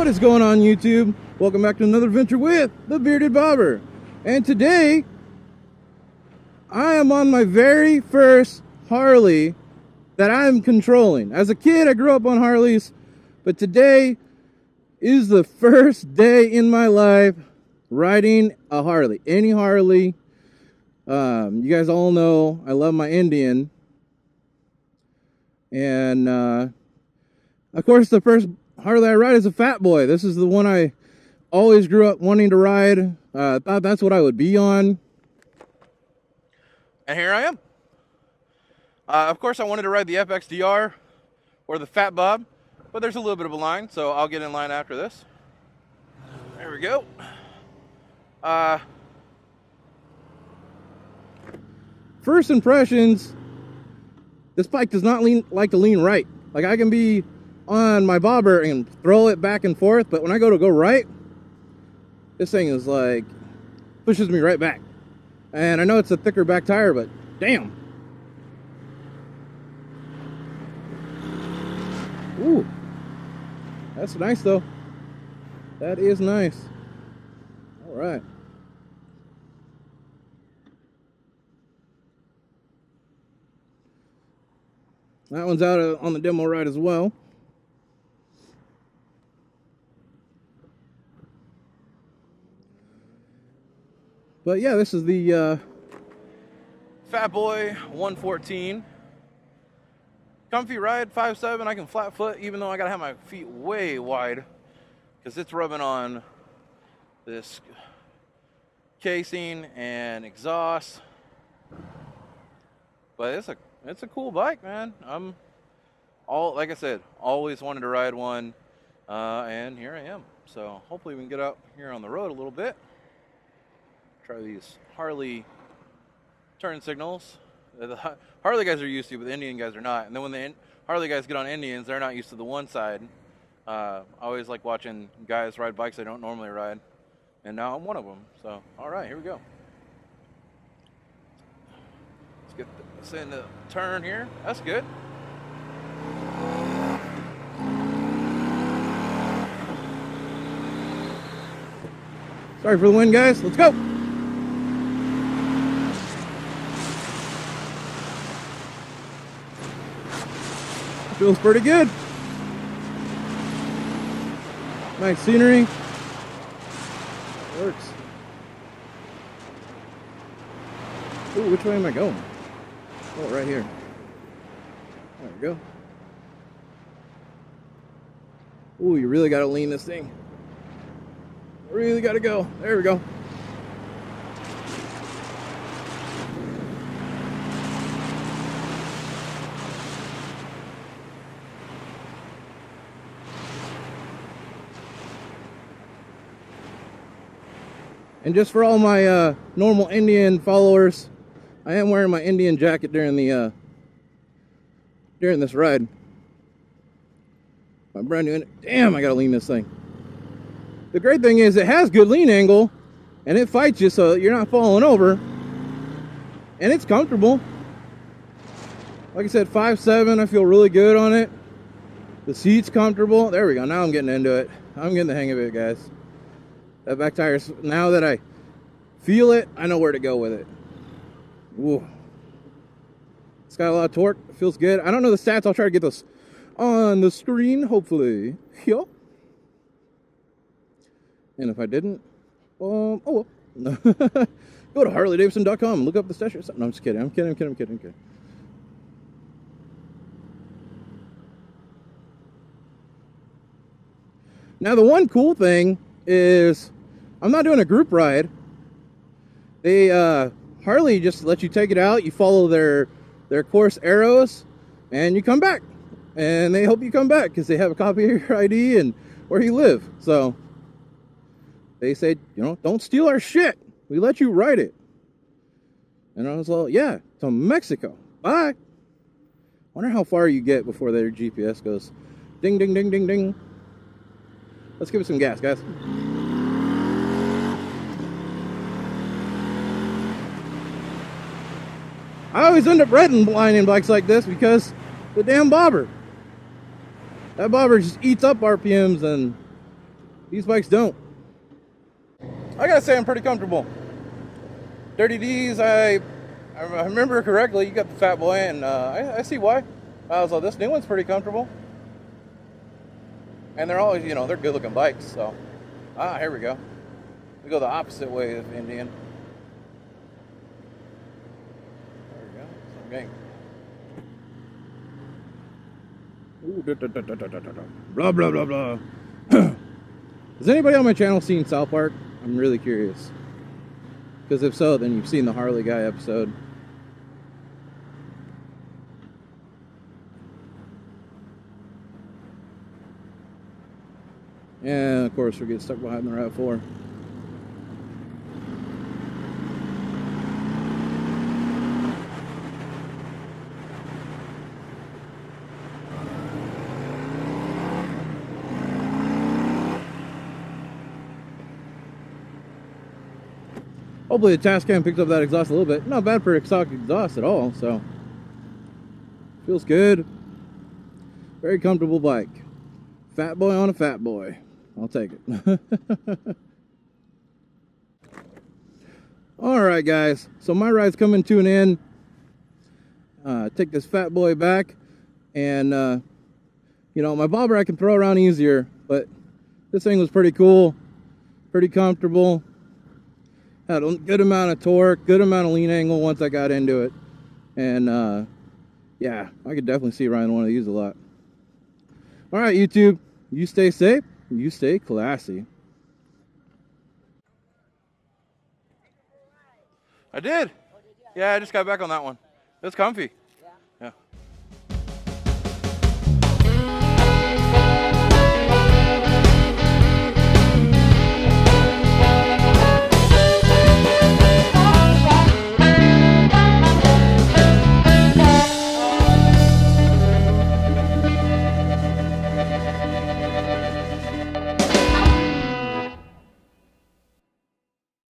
What is going on, YouTube? Welcome back to another adventure with the Bearded Bobber. And today, I am on my very first Harley that I'm controlling. As a kid, I grew up on Harleys, but today is the first day in my life riding a Harley. Any Harley. You guys all know I love my Indian. And, of course, the first Harley I ride is a Fatboy. This is the one I always grew up wanting to ride. Thought that's what I would be on. And here I am. Of course, I wanted to ride the FXDR or the Fat Bob, but there's a little bit of a line, so I'll get in line after this. There we go. First impressions, this bike does not like to lean right. Like, I can be on my bobber and throw it back and forth, but when I go right, this thing is like, pushes me right back. And I know it's a thicker back tire, but damn. Ooh, that's nice though. That is nice. All right. That one's out on the demo ride as well. But yeah, this is the Fatboy 114. Comfy ride, 5'7". I can flat foot, even though I gotta have my feet way wide, because it's rubbing on this casing and exhaust. But it's a cool bike, man. Like I said, always wanted to ride one, and here I am. So hopefully we can get out here on the road a little bit. Try these Harley turn signals. The Harley guys are used to, but the Indian guys are not. And then when the Harley guys get on Indians, they're not used to the one side. I always like watching guys ride bikes they don't normally ride. And now I'm one of them. So, all right, here we go. Let's get this in the turn here. That's good. Sorry for the wind, guys. Let's go. Feels pretty good. Nice scenery. Works. Ooh, which way am I going? Oh, right here. There we go. Ooh, you really gotta lean this thing. Really gotta go. There we go. And just for all my normal Indian followers, I am wearing my Indian jacket during this ride. My brand new. Damn, I gotta lean this thing. The great thing is it has good lean angle, and it fights you so you're not falling over, and it's comfortable. Like I said, 5'7". I feel really good on it. The seat's comfortable. There we go. Now I'm getting into it. I'm getting the hang of it, guys. That back tire, now that I feel it, I know where to go with it. Ooh. It's got a lot of torque. It feels good. I don't know the stats. I'll try to get those on the screen, hopefully. Yeah. And if I didn't, oh well. Go to HarleyDavidson.com and look up the stats. No, I'm just kidding. I'm kidding. Now, the one cool thing is I'm not doing a group ride. They Harley just lets you take it out, you follow their course arrows, and you come back. And they hope you come back because they have a copy of your ID and where you live. So they said, you know, don't steal our shit. We let you ride it. And I was like, yeah, to Mexico. Bye. Wonder how far you get before their GPS goes ding, ding, ding, ding, ding. Let's give it some gas, guys. I always end up riding blind in bikes like this because the damn bobber. That bobber just eats up RPMs and These bikes don't. I gotta say I'm pretty comfortable. Dirty D's, I remember correctly, you got the Fatboy, and I see why. So this new one's pretty comfortable. And they're always, you know, they're good looking bikes, so. Here we go. We go the opposite way of Indian. There we go. Same gang. Ooh, blah, blah, blah, blah. Has anybody on my channel seen South Park? I'm really curious. Because if so, then you've seen the Harley guy episode. And of course we're getting stuck behind the RAV4. Hopefully the Tascam picks up that exhaust a little bit. Not bad for stock exhaust at all, so. Feels good. Very comfortable bike. Fatboy on a Fatboy. I'll take it. Alright guys, so my ride's coming to an end. Take this Fatboy back. And, you know, my bobber I can throw around easier. But this thing was pretty cool. Pretty comfortable. Had a good amount of torque, good amount of lean angle once I got into it. And yeah, I could definitely see riding one of these a lot. Alright YouTube, you stay safe, you stay classy. I did. Yeah, I just got back on that one. It's comfy.